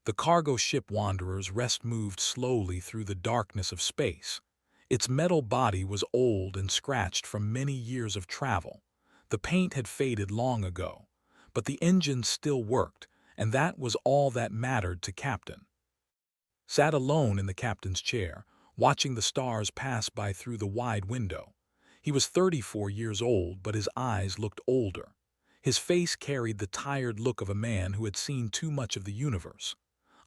The cargo ship Wanderer's Rest moved slowly through the darkness of space. Its metal body was old and scratched from many years of travel. The paint had faded long ago, but the engines still worked, and that was all that mattered to Captain. Sat alone in the captain's chair, watching the stars pass by through the wide window. He was 34 years old, but his eyes looked older. His face carried the tired look of a man who had seen too much of the universe.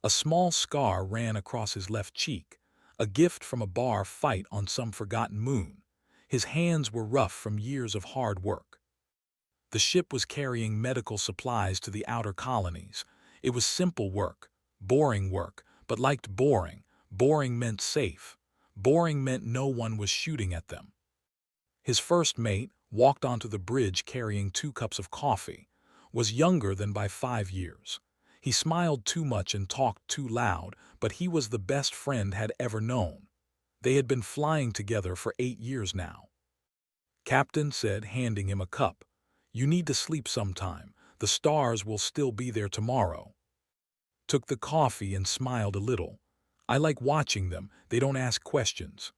A small scar ran across his left cheek, a gift from a bar fight on some forgotten moon. His hands were rough from years of hard work. The ship was carrying medical supplies to the outer colonies. It was simple work, boring work, but liked boring. Boring meant safe. Boring meant no one was shooting at them. His first mate walked onto the bridge carrying 2 cups of coffee, was younger than by 5 years. He smiled too much and talked too loud, but he was the best friend had ever known. They had been flying together for 8 years now. Captain said, handing him a cup, "You need to sleep sometime. The stars will still be there tomorrow." Took the coffee and smiled a little. "I like watching them. They don't ask questions."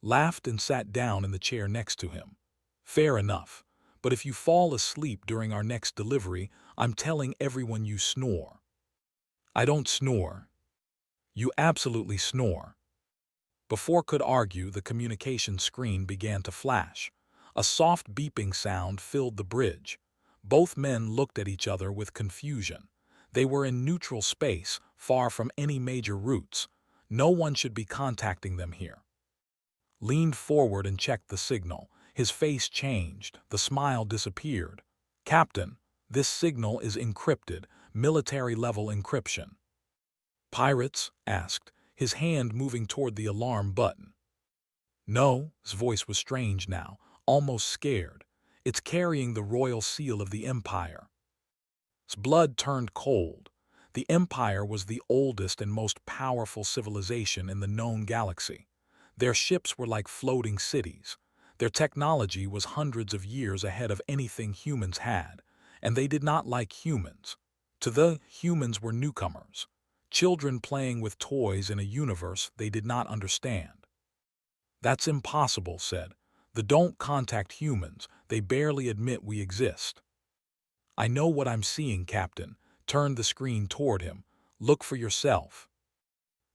Laughed and sat down in the chair next to him. "Fair enough. But if you fall asleep during our next delivery, I'm telling everyone you snore." "I don't snore." "You absolutely snore." Before could argue, the communication screen began to flash. A soft beeping sound filled the bridge. Both men looked at each other with confusion. They were in neutral space, far from any major routes. No one should be contacting them here. Leaned forward and checked the signal. His face changed. The smile disappeared. "Captain, this signal is encrypted, military-level encryption." "Pirates?" asked, his hand moving toward the alarm button. "No," his voice was strange now, almost scared. "It's carrying the royal seal of the Empire." His blood turned cold. The Empire was the oldest and most powerful civilization in the known galaxy. Their ships were like floating cities. Their technology was hundreds of years ahead of anything humans had, and they did not like humans. To the humans were newcomers, children playing with toys in a universe they did not understand. "That's impossible," said. "The don't contact humans. They barely admit we exist." "I know what I'm seeing, Captain." Turned the screen toward him. "Look for yourself."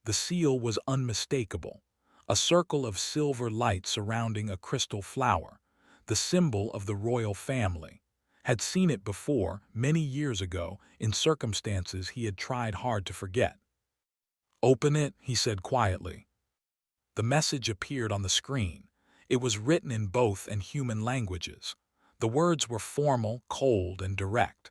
The seal was unmistakable. A circle of silver light surrounding a crystal flower, the symbol of the royal family. Had seen it before, many years ago, in circumstances he had tried hard to forget. "Open it," he said quietly. The message appeared on the screen. It was written in both and human languages. The words were formal, cold, and direct.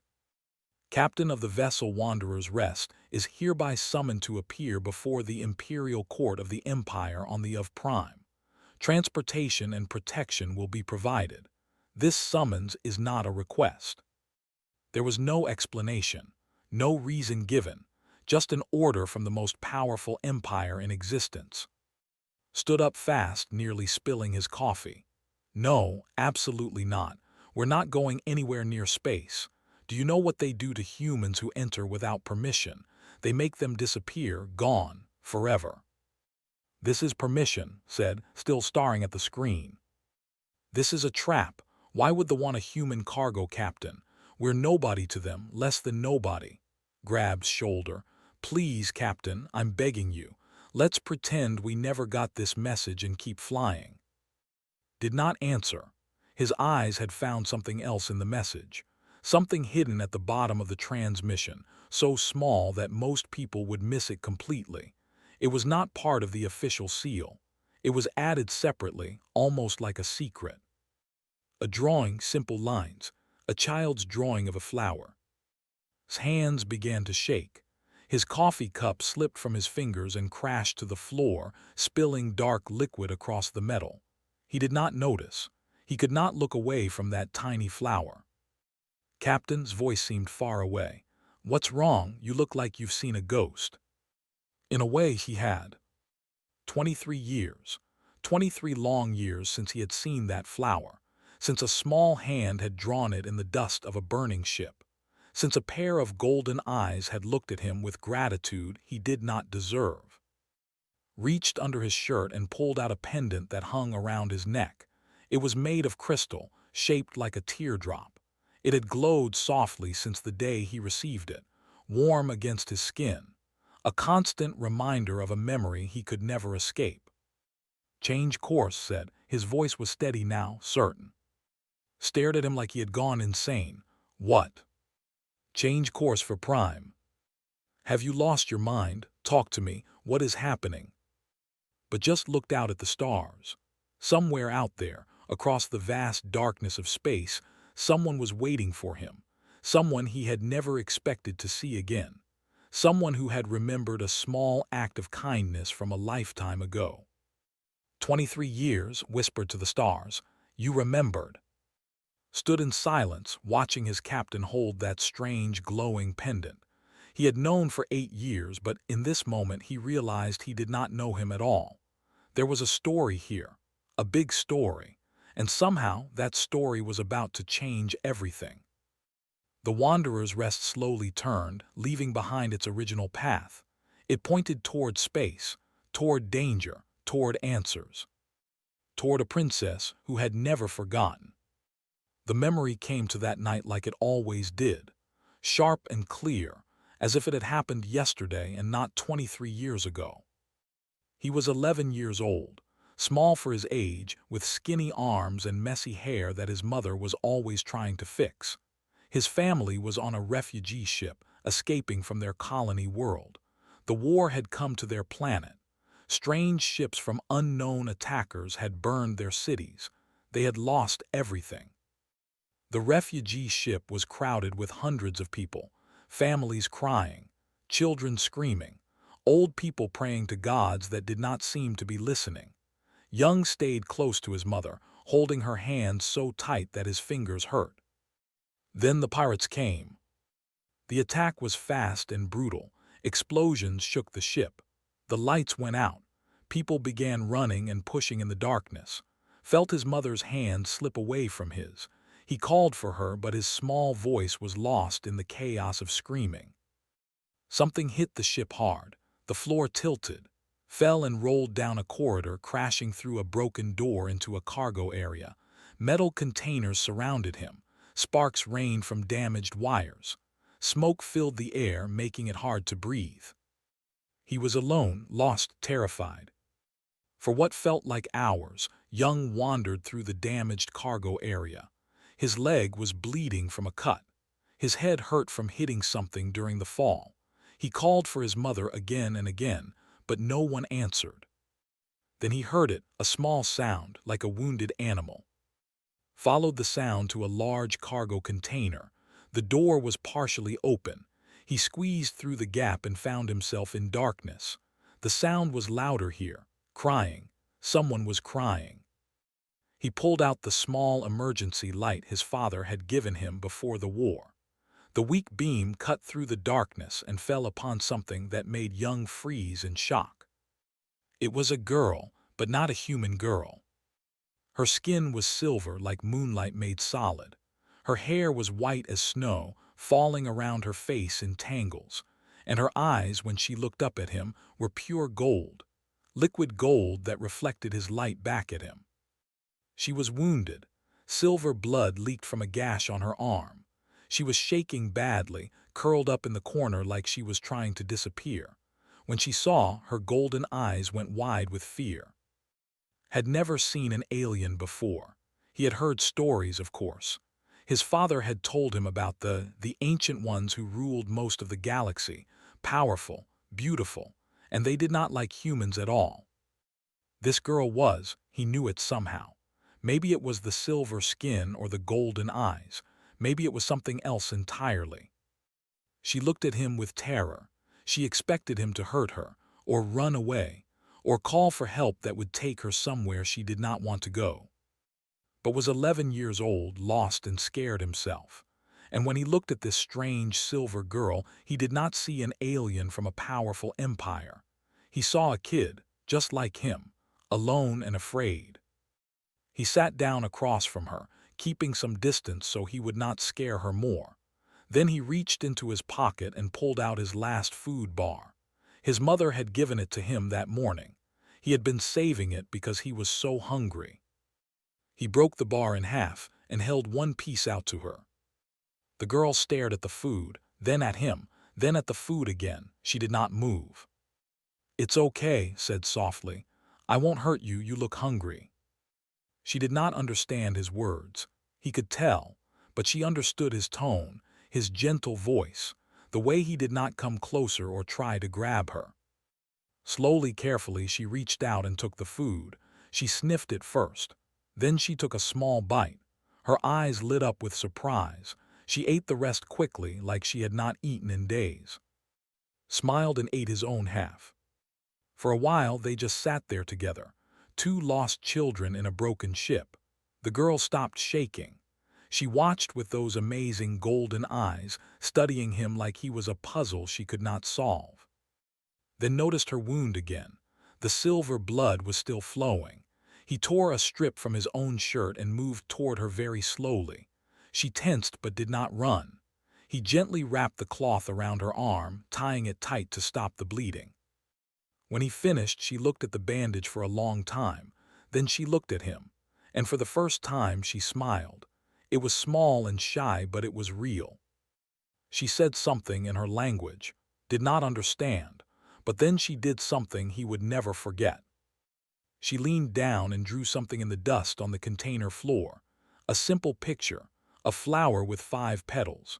"Captain of the vessel Wanderer's Rest is hereby summoned to appear before the Imperial Court of the Empire on the of Prime. Transportation and protection will be provided. This summons is not a request." There was no explanation, no reason given, just an order from the most powerful empire in existence. Stood up fast, nearly spilling his coffee. "No, absolutely not. We're not going anywhere near space. Do you know what they do to humans who enter without permission? They make them disappear, gone, forever." "This is permission," said, still staring at the screen. "This is a trap. Why would they want a human cargo captain? We're nobody to them, less than nobody." Grabs shoulder. "Please, Captain, I'm begging you. Let's pretend we never got this message and keep flying." Did not answer. His eyes had found something else in the message. Something hidden at the bottom of the transmission, so small that most people would miss it completely. It was not part of the official seal. It was added separately, almost like a secret. A drawing, simple lines, a child's drawing of a flower. His hands began to shake. His coffee cup slipped from his fingers and crashed to the floor, spilling dark liquid across the metal. He did not notice. He could not look away from that tiny flower. Captain's voice seemed far away. "What's wrong? You look like you've seen a ghost." In a way he had. 23 years. 23 long years since he had seen that flower, since a small hand had drawn it in the dust of a burning ship. since a pair of golden eyes had looked at him with gratitude he did not deserve. Reached under his shirt and pulled out a pendant that hung around his neck. It was made of crystal, shaped like a teardrop. It had glowed softly since the day he received it, warm against his skin, a constant reminder of a memory he could never escape. "Change course," said. His voice was steady now, certain. Stared at him like he had gone insane. "What?" "Change course for Prime." "Have you lost your mind? Talk to me. What is happening?" But just looked out at the stars. Somewhere out there, across the vast darkness of space, someone was waiting for him. Someone he had never expected to see again. Someone who had remembered a small act of kindness from a lifetime ago. 23 years, whispered to the stars. You remembered. Stood in silence, watching his captain hold that strange, glowing pendant. He had known for 8 years, but in this moment he realized he did not know him at all. There was a story here, a big story, and somehow that story was about to change everything. The Wanderer's Rest slowly turned, leaving behind its original path. It pointed toward space, toward danger, toward answers, toward a princess who had never forgotten. The memory came to that night like it always did, sharp and clear, as if it had happened yesterday and not 23 years ago. He was 11 years old, small for his age, with skinny arms and messy hair that his mother was always trying to fix. His family was on a refugee ship, escaping from their colony world. The war had come to their planet. Strange ships from unknown attackers had burned their cities. They had lost everything. The refugee ship was crowded with hundreds of people, families crying, children screaming, old people praying to gods that did not seem to be listening. Young stayed close to his mother, holding her hand so tight that his fingers hurt. Then the pirates came. The attack was fast and brutal. Explosions shook the ship. The lights went out. People began running and pushing in the darkness. Felt his mother's hand slip away from his. He called for her, but his small voice was lost in the chaos of screaming. Something hit the ship hard. The floor tilted, fell and rolled down a corridor, crashing through a broken door into a cargo area. Metal containers surrounded him. Sparks rained from damaged wires. Smoke filled the air, making it hard to breathe. He was alone, lost, terrified. For what felt like hours, Young wandered through the damaged cargo area. His leg was bleeding from a cut. His head hurt from hitting something during the fall. He called for his mother again and again, but no one answered. Then he heard it, a small sound, like a wounded animal. Followed the sound to a large cargo container. The door was partially open. He squeezed through the gap and found himself in darkness. The sound was louder here, crying. Someone was crying. He pulled out the small emergency light his father had given him before the war. The weak beam cut through the darkness and fell upon something that made Young freeze in shock. It was a girl, but not a human girl. Her skin was silver like moonlight made solid. Her hair was white as snow, falling around her face in tangles, and her eyes, when she looked up at him, were pure gold, liquid gold that reflected his light back at him. She was wounded. Silver blood leaked from a gash on her arm. She was shaking badly, curled up in the corner like she was trying to disappear. When she saw, her golden eyes went wide with fear. Had never seen an alien before. He had heard stories, of course. His father had told him about the ancient ones who ruled most of the galaxy, powerful, beautiful, and they did not like humans at all. This girl was, he knew it somehow. Maybe it was the silver skin or the golden eyes. Maybe it was something else entirely. She looked at him with terror. She expected him to hurt her, or run away, or call for help that would take her somewhere she did not want to go. But was 11 years old, lost and scared himself. And when he looked at this strange silver girl, he did not see an alien from a powerful empire. He saw a kid, just like him, alone and afraid. He sat down across from her, keeping some distance so he would not scare her more. Then he reached into his pocket and pulled out his last food bar. His mother had given it to him that morning. He had been saving it because he was so hungry. He broke the bar in half and held one piece out to her. The girl stared at the food, then at him, then at the food again. She did not move. "It's okay," said softly. "I won't hurt you, you look hungry." She did not understand his words. He could tell, but she understood his tone, his gentle voice, the way he did not come closer or try to grab her. Slowly, carefully, she reached out and took the food. She sniffed it first. Then she took a small bite. Her eyes lit up with surprise. She ate the rest quickly, like she had not eaten in days. Smiled and ate his own half. For a while they just sat there together, two lost children in a broken ship. The girl stopped shaking. She watched with those amazing golden eyes, studying him like he was a puzzle she could not solve. Then noticed her wound again. The silver blood was still flowing. He tore a strip from his own shirt and moved toward her very slowly. She tensed but did not run. He gently wrapped the cloth around her arm, tying it tight to stop the bleeding. When he finished, she looked at the bandage for a long time. Then she looked at him, and for the first time she smiled. It was small and shy, but it was real. She said something in her language, did not understand, but then she did something he would never forget. She leaned down and drew something in the dust on the container floor, a simple picture, a flower with 5 petals.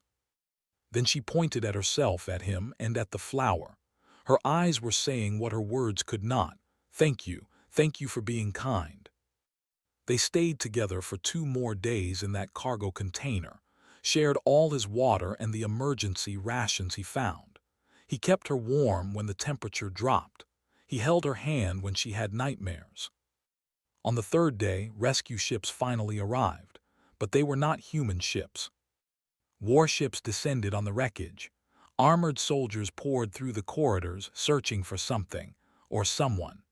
Then she pointed at herself, at him, and at the flower. Her eyes were saying what her words could not. Thank you for being kind. They stayed together for 2 more days in that cargo container, shared all his water and the emergency rations he found. He kept her warm when the temperature dropped. He held her hand when she had nightmares. On the 3rd day, rescue ships finally arrived, but they were not human ships. Warships descended on the wreckage. Armored soldiers poured through the corridors, searching for something or someone.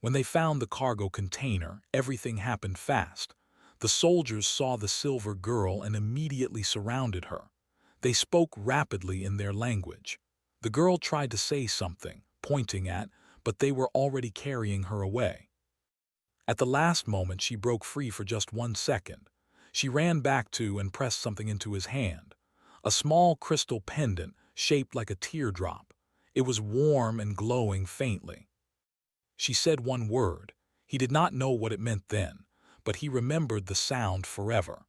When they found the cargo container, everything happened fast. The soldiers saw the silver girl and immediately surrounded her. They spoke rapidly in their language. The girl tried to say something, pointing at, but they were already carrying her away. At the last moment, she broke free for just 1 second. She ran back to and pressed something into his hand. A small crystal pendant shaped like a teardrop. It was warm and glowing faintly. She said one word. He did not know what it meant then, but he remembered the sound forever.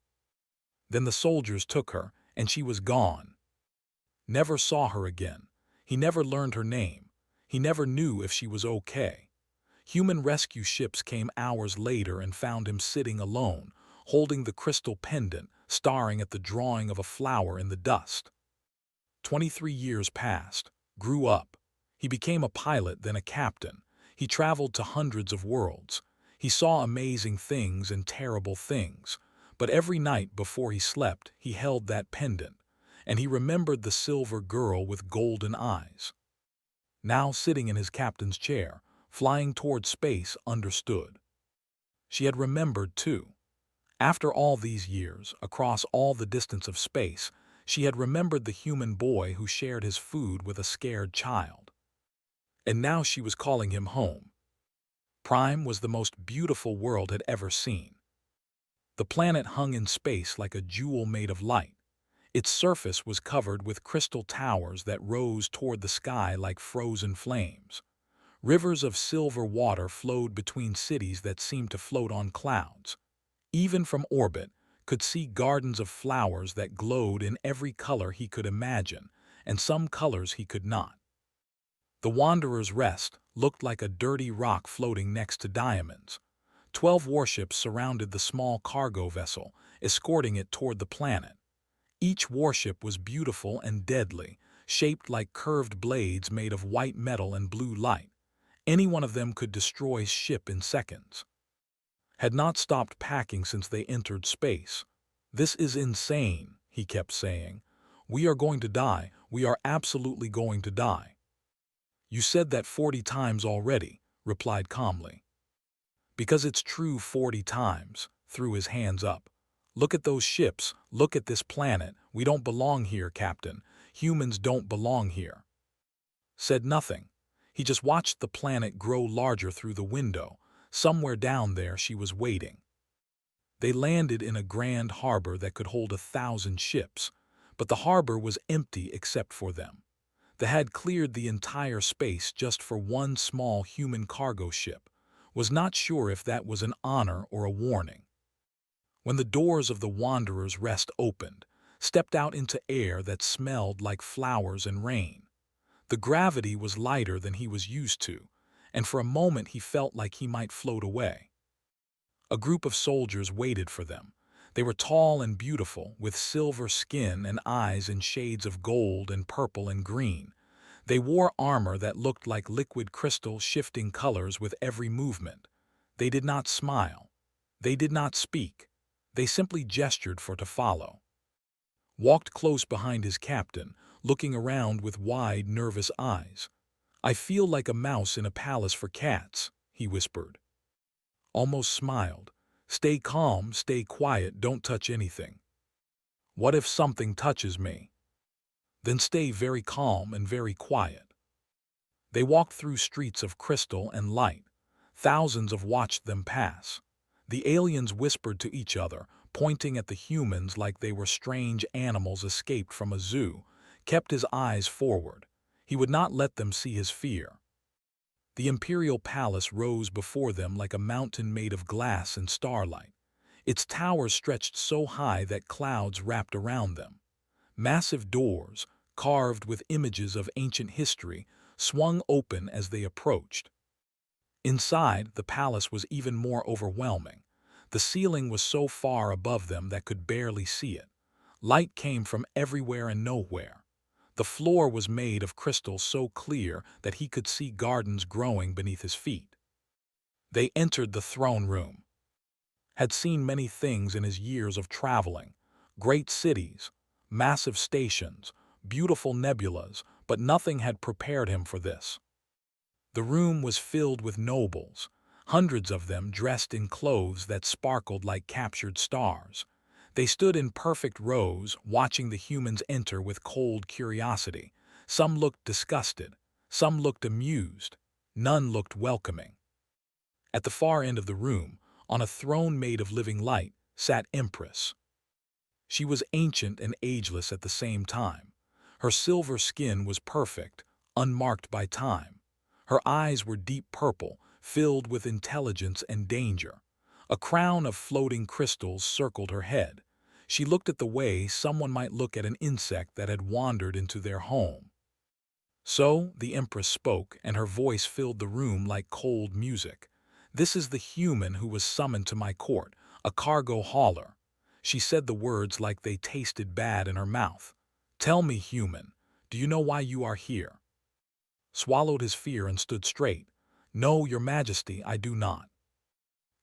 Then the soldiers took her, and she was gone. Never saw her again. He never learned her name. He never knew if she was okay. Human rescue ships came hours later and found him sitting alone, holding the crystal pendant, staring at the drawing of a flower in the dust. 23 years passed, grew up. He became a pilot, then a captain. He traveled to hundreds of worlds. He saw amazing things and terrible things. But every night before he slept, he held that pendant, and he remembered the silver girl with golden eyes. Now sitting in his captain's chair, flying toward space, understood. She had remembered too. After all these years, across all the distance of space, she had remembered the human boy who shared his food with a scared child. And now she was calling him home. Prime was the most beautiful world had ever seen. The planet hung in space like a jewel made of light. Its surface was covered with crystal towers that rose toward the sky like frozen flames. Rivers of silver water flowed between cities that seemed to float on clouds. Even from orbit, could see gardens of flowers that glowed in every color he could imagine, and some colors he could not. The Wanderer's Rest looked like a dirty rock floating next to diamonds. 12 warships surrounded the small cargo vessel, escorting it toward the planet. Each warship was beautiful and deadly, shaped like curved blades made of white metal and blue light. Any one of them could destroy a ship in seconds. Had not stopped packing since they entered space. "This is insane," he kept saying. "We are going to die. We are absolutely going to die." "You said that 40 times already," replied calmly. "Because it's true 40 times," threw his hands up. "Look at those ships, look at this planet. We don't belong here, Captain. Humans don't belong here." Said nothing. He just watched the planet grow larger through the window. Somewhere down there she was waiting. They landed in a grand harbor that could hold 1,000 ships, but the harbor was empty except for them. They had cleared the entire space just for one small human cargo ship. Was not sure if that was an honor or a warning. When the doors of the Wanderer's Rest opened, stepped out into air that smelled like flowers and rain. The gravity was lighter than he was used to, and for a moment he felt like he might float away. A group of soldiers waited for them. They were tall and beautiful, with silver skin and eyes in shades of gold and purple and green. They wore armor that looked like liquid crystal, shifting colors with every movement. They did not smile. They did not speak. They simply gestured for to follow. Walked close behind his captain, looking around with wide, nervous eyes. "I feel like a mouse in a palace for cats," he whispered. Almost smiled. "Stay calm, stay quiet, don't touch anything." "What if something touches me?" "Then stay very calm and very quiet." They walked through streets of crystal and light. Thousands of watched them pass. The aliens whispered to each other, pointing at the humans like they were strange animals escaped from a zoo, kept his eyes forward. He would not let them see his fear. The imperial palace rose before them like a mountain made of glass and starlight. Its towers stretched so high that clouds wrapped around them. Massive doors, carved with images of ancient history, swung open as they approached. Inside, the palace was even more overwhelming. The ceiling was so far above them that could barely see it. Light came from everywhere and nowhere. The floor was made of crystal so clear that he could see gardens growing beneath his feet. They entered the throne room. Had seen many things in his years of traveling. Great cities, massive stations, beautiful nebulas, but nothing had prepared him for this. The room was filled with nobles, hundreds of them dressed in clothes that sparkled like captured stars. They stood in perfect rows, watching the humans enter with cold curiosity. Some looked disgusted, some looked amused, none looked welcoming. At the far end of the room, on a throne made of living light, sat Empress. She was ancient and ageless at the same time. Her silver skin was perfect, unmarked by time. Her eyes were deep purple, filled with intelligence and danger. A crown of floating crystals circled her head. She looked at the way someone might look at an insect that had wandered into their home. So the Empress spoke, and her voice filled the room like cold music. "This is the human who was summoned to my court, a cargo hauler." She said the words like they tasted bad in her mouth. "Tell me, human, do you know why you are here?" Swallowed his fear and stood straight. "No, your majesty, I do not."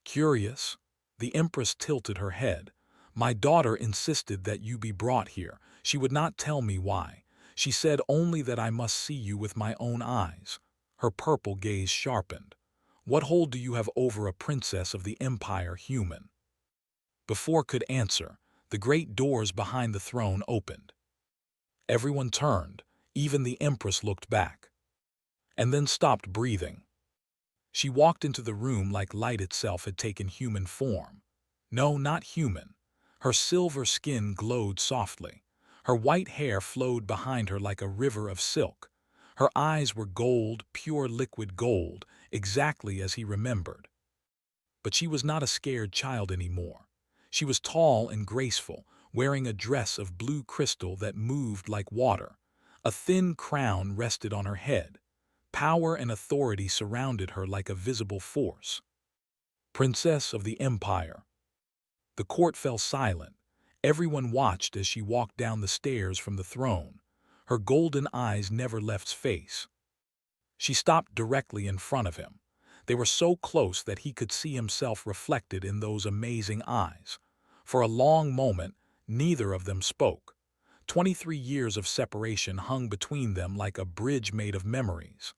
"Curious?" The Empress tilted her head. "My daughter insisted that you be brought here. She would not tell me why. She said only that I must see you with my own eyes." Her purple gaze sharpened. "What hold do you have over a princess of the empire, human?" Before could answer, the great doors behind the throne opened. Everyone turned, even the Empress looked back, and then stopped breathing. She walked into the room like light itself had taken human form. No, not human. Her silver skin glowed softly. Her white hair flowed behind her like a river of silk. Her eyes were gold, pure liquid gold, exactly as he remembered. But she was not a scared child anymore. She was tall and graceful, wearing a dress of blue crystal that moved like water. A thin crown rested on her head. Power and authority surrounded her like a visible force. Princess of the Empire. The court fell silent. Everyone watched as she walked down the stairs from the throne. Her golden eyes never left his face. She stopped directly in front of him. They were so close that he could see himself reflected in those amazing eyes. For a long moment, neither of them spoke. 23 years of separation hung between them like a bridge made of memories.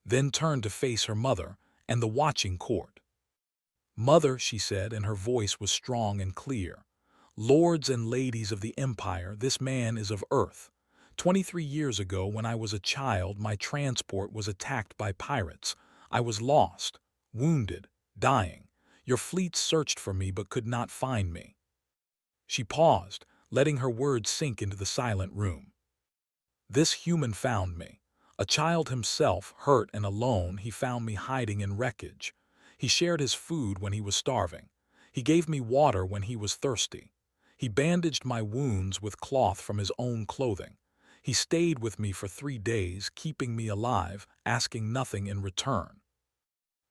Then turned to face her mother and the watching court. "Mother," she said, and her voice was strong and clear, Lords and ladies of the Empire, this man is of Earth. 23 years ago, when I was a child, my transport was attacked by pirates. I was lost, wounded, dying. Your fleet searched for me but could not find me." She paused, letting her words sink into the silent room. "This human found me. A child himself, hurt and alone, he found me hiding in wreckage. He shared his food when he was starving. He gave me water when he was thirsty. He bandaged my wounds with cloth from his own clothing. He stayed with me for 3 days, keeping me alive, asking nothing in return."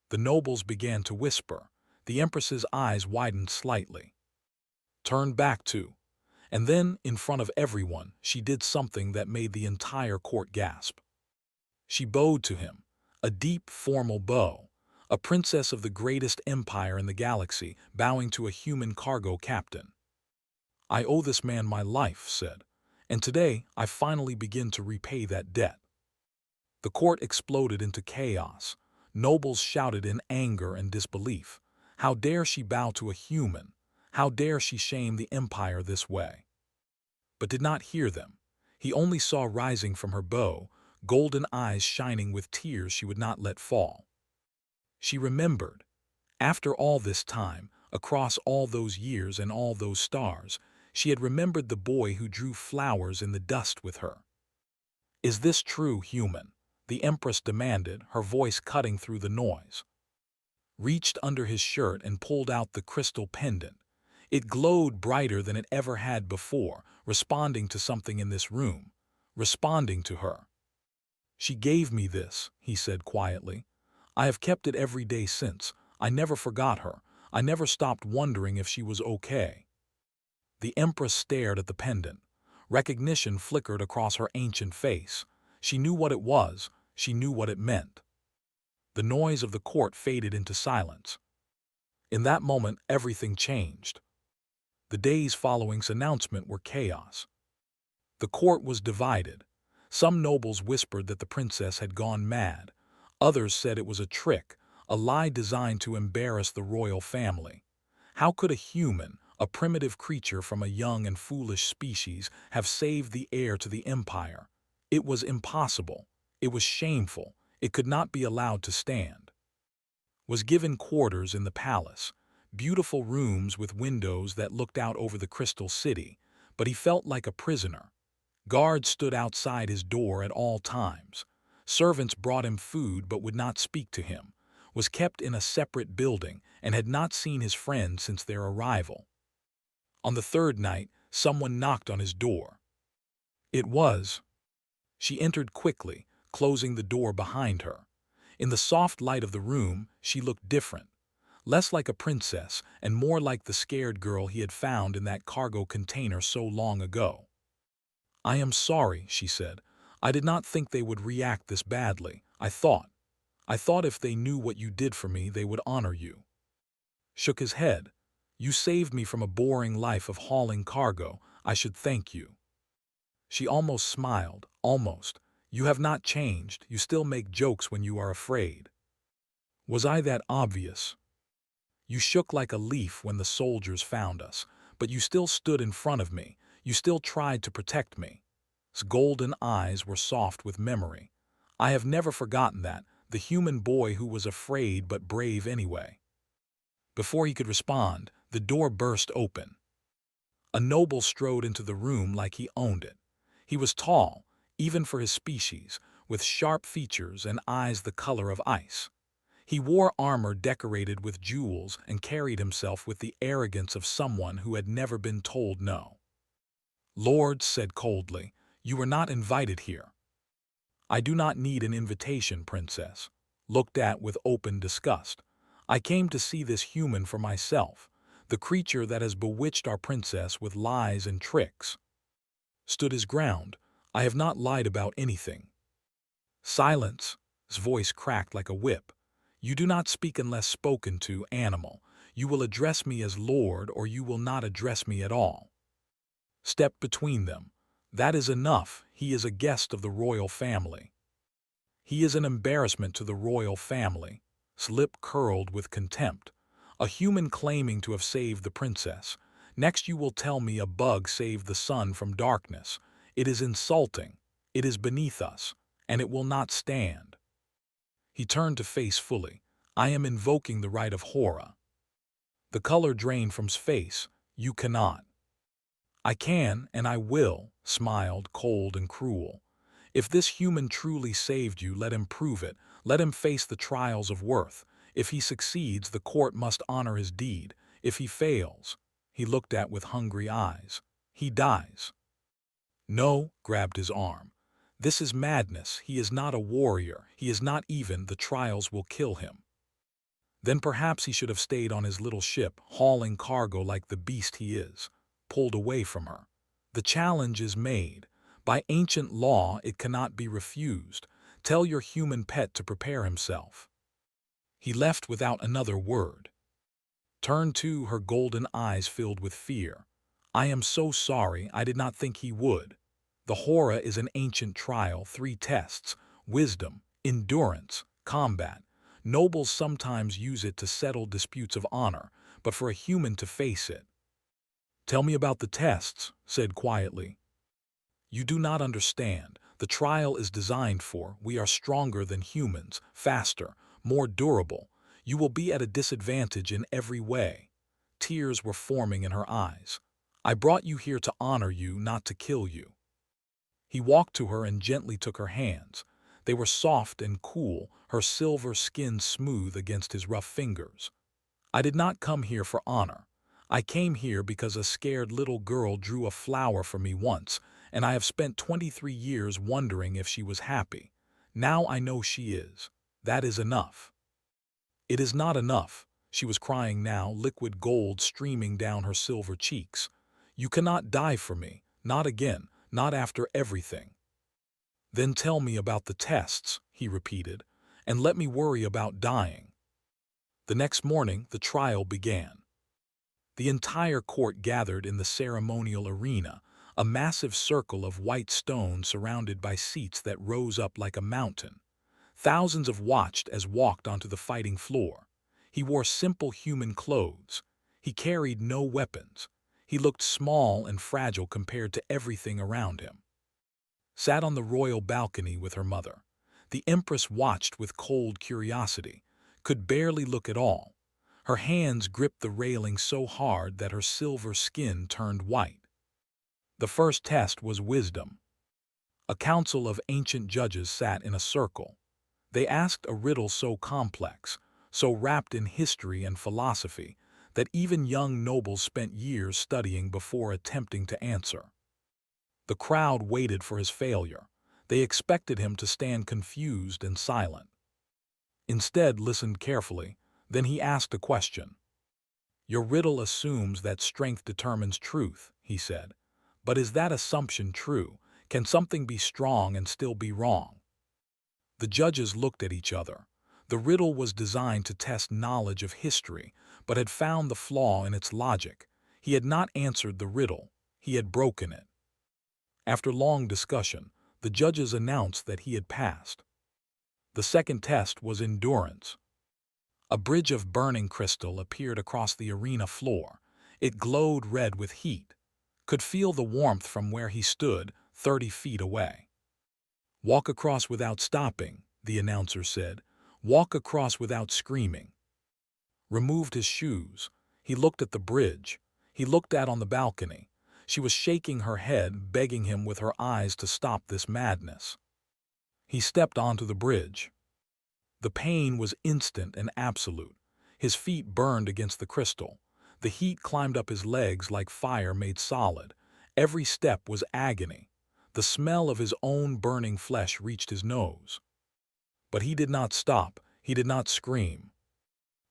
The nobles began to whisper. The Empress's eyes widened slightly. "Turn back to." And then, in front of everyone, she did something that made the entire court gasp. She bowed to him, a deep, formal bow, a princess of the greatest empire in the galaxy bowing to a human cargo captain. "I owe this man my life," said, "and today I finally begin to repay that debt." The court exploded into chaos. Nobles shouted in anger and disbelief. How dare she bow to a human? How dare she shame the empire this way? But did not hear them. He only saw rising from her bow, golden eyes shining with tears she would not let fall. She remembered. After all this time, across all those years and all those stars, she had remembered the boy who drew flowers in the dust with her. "Is this true, human?" the Empress demanded, her voice cutting through the noise. Reached under his shirt and pulled out the crystal pendant. It glowed brighter than it ever had before, responding to something in this room, responding to her. "She gave me this," he said quietly. "I have kept it every day since. I never forgot her. I never stopped wondering if she was okay." The Empress stared at the pendant. Recognition flickered across her ancient face. She knew what it was. She knew what it meant. The noise of the court faded into silence. In that moment, everything changed. The days following his announcement were chaos. The court was divided. Some nobles whispered that the princess had gone mad. Others said it was a trick, a lie designed to embarrass the royal family. How could a human, a primitive creature from a young and foolish species, have saved the heir to the empire? It was impossible. It was shameful. It could not be allowed to stand. Was given quarters in the palace, beautiful rooms with windows that looked out over the crystal city, but he felt like a prisoner. Guards stood outside his door at all times. Servants brought him food but would not speak to him, was kept in a separate building, and had not seen his friend since their arrival. On the third night, someone knocked on his door. It was. She entered quickly, closing the door behind her. In the soft light of the room, she looked different. Less like a princess and more like the scared girl he had found in that cargo container so long ago. "I am sorry," she said. "I did not think they would react this badly. I thought if they knew what you did for me, they would honor you." Shook his head. "You saved me from a boring life of hauling cargo. I should thank you." She almost smiled, almost. "You have not changed. You still make jokes when you are afraid." "Was I that obvious?" "You shook like a leaf when the soldiers found us, but you still stood in front of me. You still tried to protect me." His golden eyes were soft with memory. "I have never forgotten that, the human boy who was afraid but brave anyway." Before he could respond, the door burst open. A noble strode into the room like he owned it. He was tall, even for his species, with sharp features and eyes the color of ice. He wore armor decorated with jewels and carried himself with the arrogance of someone who had never been told no. "Lord," said coldly, "you were not invited here." "I do not need an invitation, princess." Looked at with open disgust. "I came to see this human for myself, the creature that has bewitched our princess with lies and tricks." Stood his ground. "I have not lied about anything." "Silence!" His voice cracked like a whip. "You do not speak unless spoken to, animal. You will address me as Lord or you will not address me at all." Stepped between them. "That is enough. He is a guest of the royal family." "He is an embarrassment to the royal family." His lip curled with contempt. "A human claiming to have saved the princess. Next you will tell me a bug saved the sun from darkness. It is insulting. It is beneath us, and it will not stand." He turned to face fully. "I am invoking the right of horror." The color drained from his face. "You cannot." "I can, and I will," smiled, cold and cruel. "If this human truly saved you, let him prove it. Let him face the trials of worth. If he succeeds, the court must honor his deed. If he fails," he looked at with hungry eyes, "he dies." "No," grabbed his arm. "This is madness. He is not a warrior. He is not even. The trials will kill him." Then perhaps he should have stayed on his little ship, hauling cargo like the beast he is, pulled away from her. "The challenge is made. By ancient law, it cannot be refused. Tell your human pet to prepare himself." He left without another word. Turned to, her golden eyes filled with fear. "I am so sorry. I did not think he would. The horror is an ancient trial, 3 tests: wisdom, endurance, combat. Nobles sometimes use it to settle disputes of honor, but for a human to face it." "Tell me about the tests," said quietly. "You do not understand. The trial is designed for. We are stronger than humans, faster, more durable. You will be at a disadvantage in every way." Tears were forming in her eyes. "I brought you here to honor you, not to kill you." He walked to her and gently took her hands. They were soft and cool, her silver skin smooth against his rough fingers. "I did not come here for honor. I came here because a scared little girl drew a flower for me once, and I have spent 23 years wondering if she was happy. Now I know she is. That is enough." "It is not enough." She was crying now, liquid gold streaming down her silver cheeks. "You cannot die for me. Not again. Not after everything." "Then tell me about the tests," he repeated, "and let me worry about dying." The next morning, the trial began. The entire court gathered in the ceremonial arena, a massive circle of white stone surrounded by seats that rose up like a mountain. Thousands of watched as walked onto the fighting floor. He wore simple human clothes. He carried no weapons. He looked small and fragile compared to everything around him. Sat on the royal balcony with her mother. The empress watched with cold curiosity, could barely look at all. Her hands gripped the railing so hard that her silver skin turned white. The first test was wisdom. A council of ancient judges sat in a circle. They asked a riddle so complex, so wrapped in history and philosophy, that even young nobles spent years studying before attempting to answer. The crowd waited for his failure. They expected him to stand confused and silent. Instead, listened carefully. Then he asked a question. "Your riddle assumes that strength determines truth," he said. "But is that assumption true? Can something be strong and still be wrong?" The judges looked at each other. The riddle was designed to test knowledge of history, but had found the flaw in its logic. He had not answered the riddle. He had broken it. After long discussion, the judges announced that he had passed. The second test was endurance. A bridge of burning crystal appeared across the arena floor. It glowed red with heat. Could feel the warmth from where he stood, 30 feet away. "Walk across without stopping," the announcer said. "Walk across without screaming." Removed his shoes. He looked at the bridge. He looked out on the balcony. She was shaking her head, begging him with her eyes to stop this madness. He stepped onto the bridge. The pain was instant and absolute. His feet burned against the crystal. The heat climbed up his legs like fire made solid. Every step was agony. The smell of his own burning flesh reached his nose. But he did not stop. He did not scream.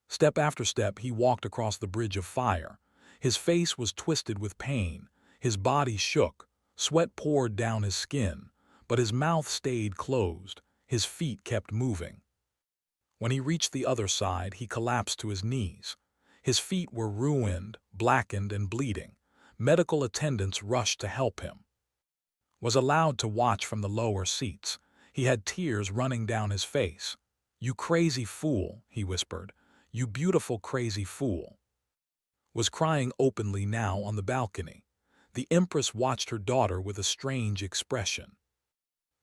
Step after step, he walked across the bridge of fire. His face was twisted with pain. His body shook. Sweat poured down his skin. But his mouth stayed closed. His feet kept moving. When he reached the other side, he collapsed to his knees. His feet were ruined, blackened, and bleeding. Medical attendants rushed to help him. Was allowed to watch from the lower seats. He had tears running down his face. "You crazy fool," he whispered. "You beautiful crazy fool." was crying openly now on the balcony. The Empress watched her daughter with a strange expression.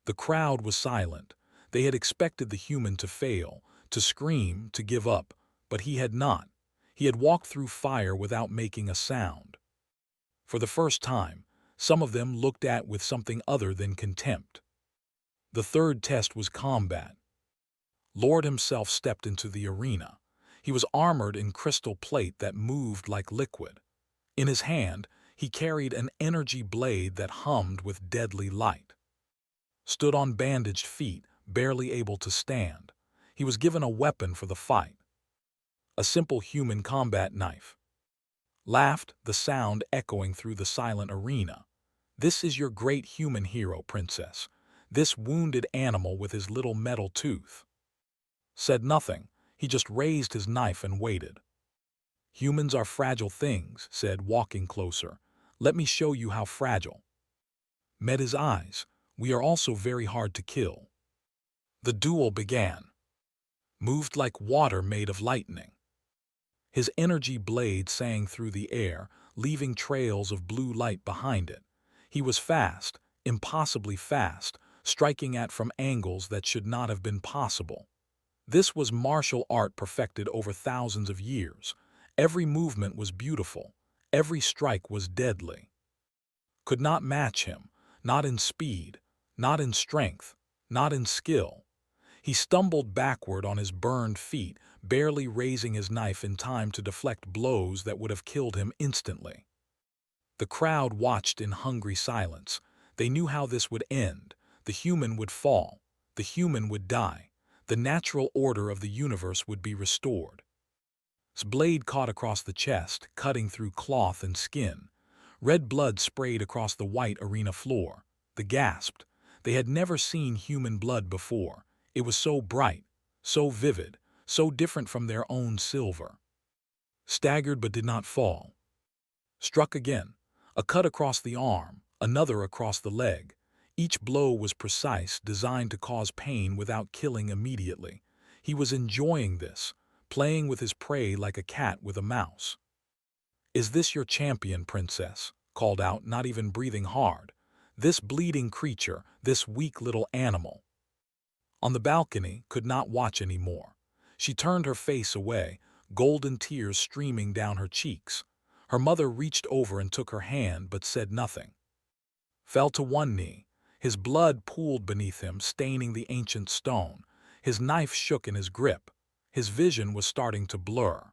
The crowd was silent. They had expected the human to fail, to scream, to give up, but he had not. He had walked through fire without making a sound. For the first time, some of them looked at with something other than contempt. The third test was combat. Lord himself stepped into the arena. He was armored in crystal plate that moved like liquid. In his hand, he carried an energy blade that hummed with deadly light. Stood on bandaged feet, barely able to stand. He was given a weapon for the fight. A simple human combat knife. Laughed, the sound echoing through the silent arena. This is your great human hero, princess. This wounded animal with his little metal tooth. Said nothing. He just raised his knife and waited. Humans are fragile things, said, walking closer. Let me show you how fragile. Met his eyes. We are also very hard to kill. The duel began. Moved like water made of lightning. His energy blade sang through the air, leaving trails of blue light behind it. He was fast, impossibly fast, striking at from angles that should not have been possible. This was martial art perfected over thousands of years. Every movement was beautiful. Every strike was deadly. Could not match him, not in speed, not in strength, not in skill. He stumbled backward on his burned feet, barely raising his knife in time to deflect blows that would have killed him instantly. The crowd watched in hungry silence. They knew how this would end. The human would fall. The human would die. The natural order of the universe would be restored. His blade caught across the chest, cutting through cloth and skin. Red blood sprayed across the white arena floor. They gasped. They had never seen human blood before. It was so bright, so vivid, so different from their own silver. Staggered but did not fall. Struck again. A cut across the arm, another across the leg. Each blow was precise, designed to cause pain without killing immediately. He was enjoying this, playing with his prey like a cat with a mouse. "Is this your champion, princess?" called out, not even breathing hard. "This bleeding creature, this weak little animal." On the balcony, could not watch any more. She turned her face away, golden tears streaming down her cheeks. Her mother reached over and took her hand but said nothing. Fell to one knee. His blood pooled beneath him, staining the ancient stone. His knife shook in his grip. His vision was starting to blur.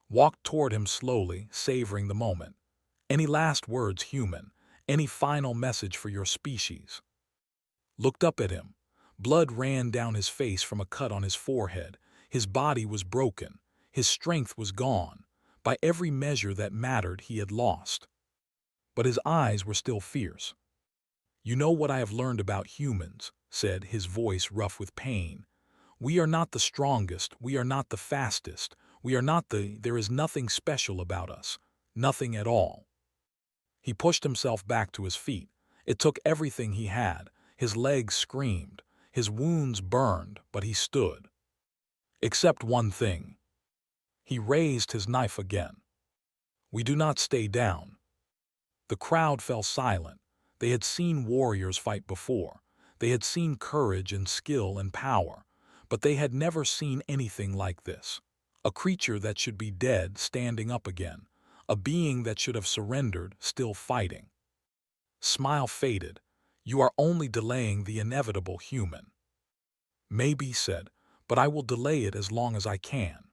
Walked toward him slowly, savoring the moment. "Any last words, human? Any final message for your species?" Looked up at him. Blood ran down his face from a cut on his forehead. His body was broken. His strength was gone. By every measure that mattered, he had lost. But his eyes were still fierce. "You know what I have learned about humans," said, his voice rough with pain. "We are not the strongest, we are not the fastest, there is nothing special about us, nothing at all." He pushed himself back to his feet. It took everything he had. His legs screamed, his wounds burned, but he stood. Except one thing. He raised his knife again. "We do not stay down." The crowd fell silent. They had seen warriors fight before. They had seen courage and skill and power. But they had never seen anything like this. A creature that should be dead standing up again. A being that should have surrendered, still fighting. Smile faded. "You are only delaying the inevitable, human." "Maybe," said, "but I will delay it as long as I can."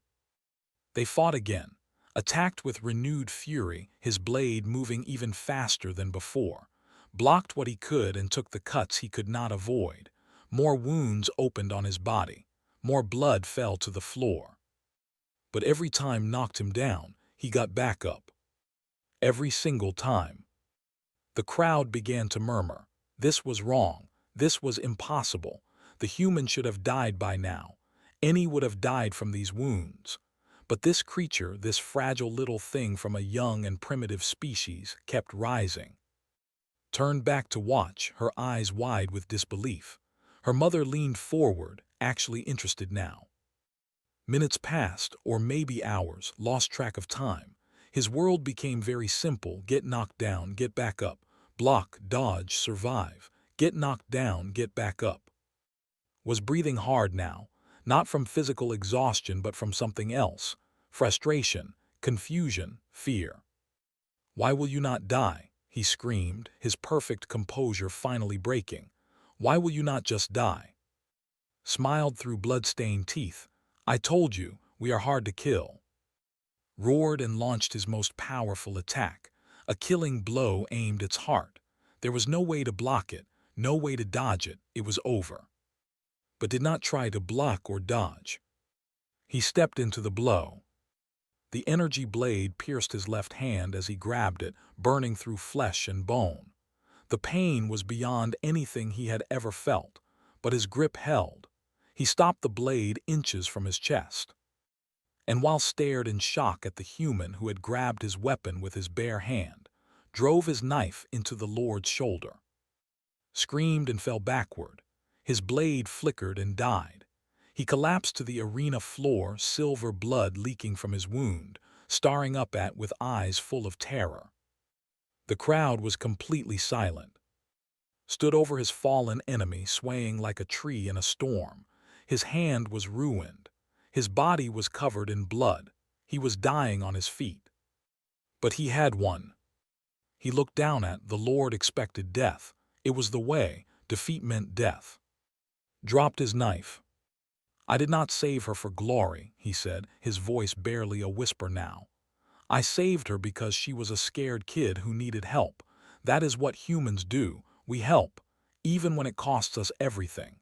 They fought again. Attacked with renewed fury, his blade moving even faster than before. Blocked what he could and took the cuts he could not avoid. More wounds opened on his body. More blood fell to the floor. But every time knocked him down, he got back up. Every single time. The crowd began to murmur. This was wrong. This was impossible. The human should have died by now. Any would have died from these wounds. But this creature, this fragile little thing from a young and primitive species, kept rising. Turned back to watch, her eyes wide with disbelief. Her mother leaned forward, actually interested now. Minutes passed, or maybe hours, lost track of time. His world became very simple: get knocked down, get back up, block, dodge, survive, get knocked down, get back up. Was breathing hard now, not from physical exhaustion but from something else: frustration, confusion, fear. "Why will you not die?" he screamed, his perfect composure finally breaking. "Why will you not just die?" Smiled through blood-stained teeth. "I told you, we are hard to kill." Roared and launched his most powerful attack, a killing blow aimed its heart. There was no way to block it, no way to dodge it. It was over. But did not try to block or dodge. He stepped into the blow. The energy blade pierced his left hand as he grabbed it, burning through flesh and bone. The pain was beyond anything he had ever felt, but his grip held. He stopped the blade inches from his chest, and while stared in shock at the human who had grabbed his weapon with his bare hand, drove his knife into the Lord's shoulder. Screamed and fell backward. His blade flickered and died. He collapsed to the arena floor, silver blood leaking from his wound, staring up with eyes full of terror. The crowd was completely silent. Stood over his fallen enemy, swaying like a tree in a storm. His hand was ruined. His body was covered in blood. He was dying on his feet. But he had won. He looked down at the Lord, expected death. It was the way. Defeat meant death. Dropped his knife. "I did not save her for glory," he said, his voice barely a whisper now. "I saved her because she was a scared kid who needed help. That is what humans do. We help, even when it costs us everything."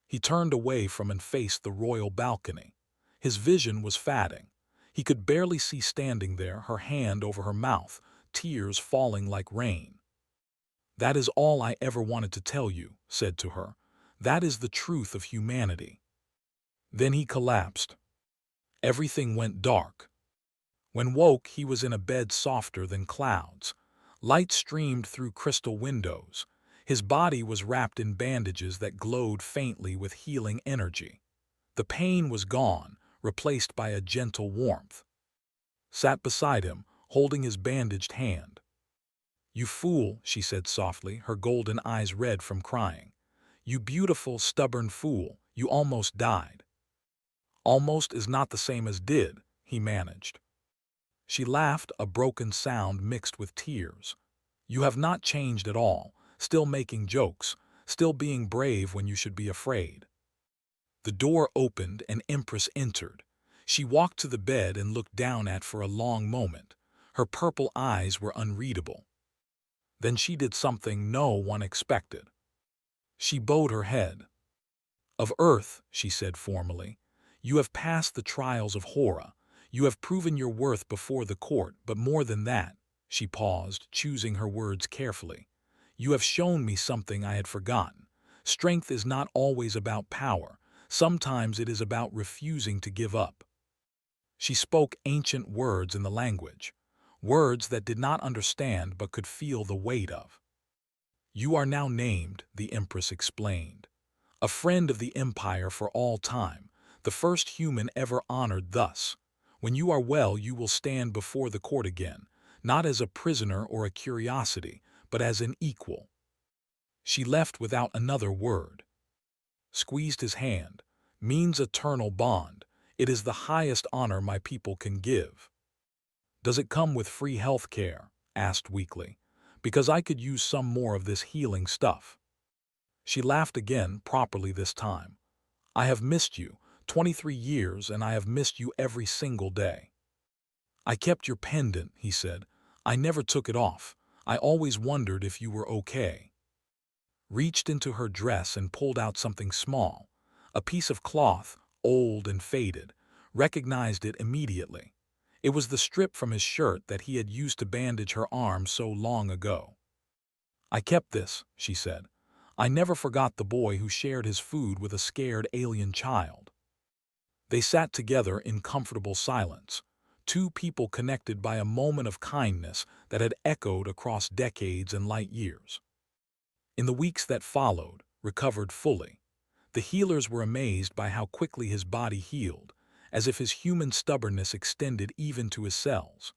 He turned away from and faced the royal balcony. His vision was fading. He could barely see standing there, her hand over her mouth, tears falling like rain. "That is all I ever wanted to tell you," said to her. "That is the truth of humanity." Then he collapsed. Everything went dark. When woke, he was in a bed softer than clouds. Light streamed through crystal windows. His body was wrapped in bandages that glowed faintly with healing energy. The pain was gone, replaced by a gentle warmth. Sat beside him, holding his bandaged hand. "You fool," she said softly, her golden eyes red from crying. "You beautiful, stubborn fool, you almost died." "Almost is not the same as did," he managed. She laughed, a broken sound mixed with tears. "You have not changed at all, still making jokes, still being brave when you should be afraid." The door opened and Empress entered. She walked to the bed and looked down for a long moment. Her purple eyes were unreadable. Then she did something no one expected. She bowed her head. "Of Earth," she said formally, "you have passed the trials of Hora. You have proven your worth before the court, but more than that," she paused, choosing her words carefully, "you have shown me something I had forgotten. Strength is not always about power. Sometimes it is about refusing to give up." She spoke ancient words in the language, words that did not understand but could feel the weight of. "You are now named," the Empress explained, "a friend of the Empire for all time, the first human ever honored thus. When you are well, you will stand before the court again, not as a prisoner or a curiosity, but as an equal." She left without another word. Squeezed his hand. "Means eternal bond. It is the highest honor my people can give." "Does it come with free health care?" asked weakly, "because I could use some more of this healing stuff." She laughed again, properly this time. "I have missed you, 23 years, and I have missed you every single day." "I kept your pendant," he said. "I never took it off. I always wondered if you were okay." Reached into her dress and pulled out something small, a piece of cloth, old and faded. Recognized it immediately. It was the strip from his shirt that he had used to bandage her arm so long ago. "I kept this," she said. "I never forgot the boy who shared his food with a scared alien child." They sat together in comfortable silence, two people connected by a moment of kindness that had echoed across decades and light years. In the weeks that followed, recovered fully, the healers were amazed by how quickly his body healed, as if his human stubbornness extended even to his cells.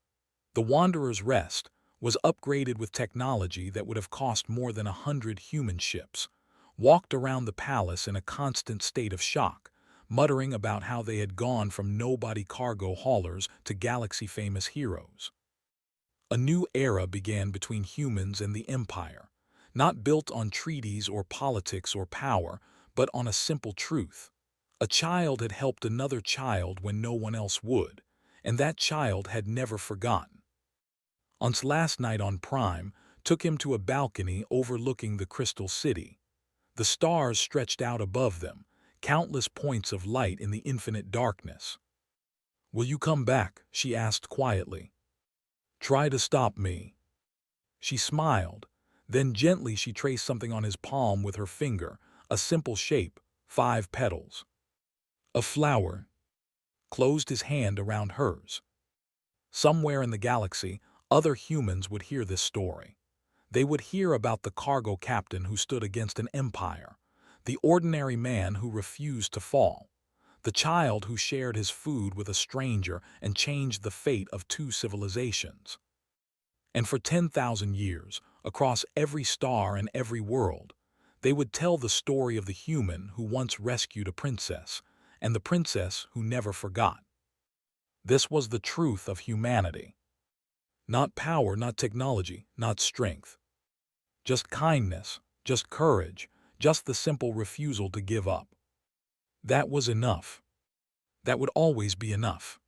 The Wanderer's Rest was upgraded with technology that would have cost more than 100 human ships, walked around the palace in a constant state of shock, muttering about how they had gone from nobody cargo haulers to galaxy-famous heroes. A new era began between humans and the Empire, not built on treaties or politics or power, but on a simple truth. A child had helped another child when no one else would, and that child had never forgotten. On's last night on Prime took him to a balcony overlooking the Crystal City. The stars stretched out above them, countless points of light in the infinite darkness. "Will you come back?" she asked quietly. "Try to stop me." She smiled. Then gently she traced something on his palm with her finger, a simple shape, 5 petals. A flower. Closed his hand around hers. Somewhere in the galaxy, other humans would hear this story. They would hear about the cargo captain who stood against an empire, the ordinary man who refused to fall, the child who shared his food with a stranger and changed the fate of 2 civilizations. And for 10,000 years, across every star and every world, they would tell the story of the human who once rescued a princess, and the princess who never forgot. This was the truth of humanity. Not power, not technology, not strength. Just kindness, just courage, just the simple refusal to give up. That was enough. That would always be enough.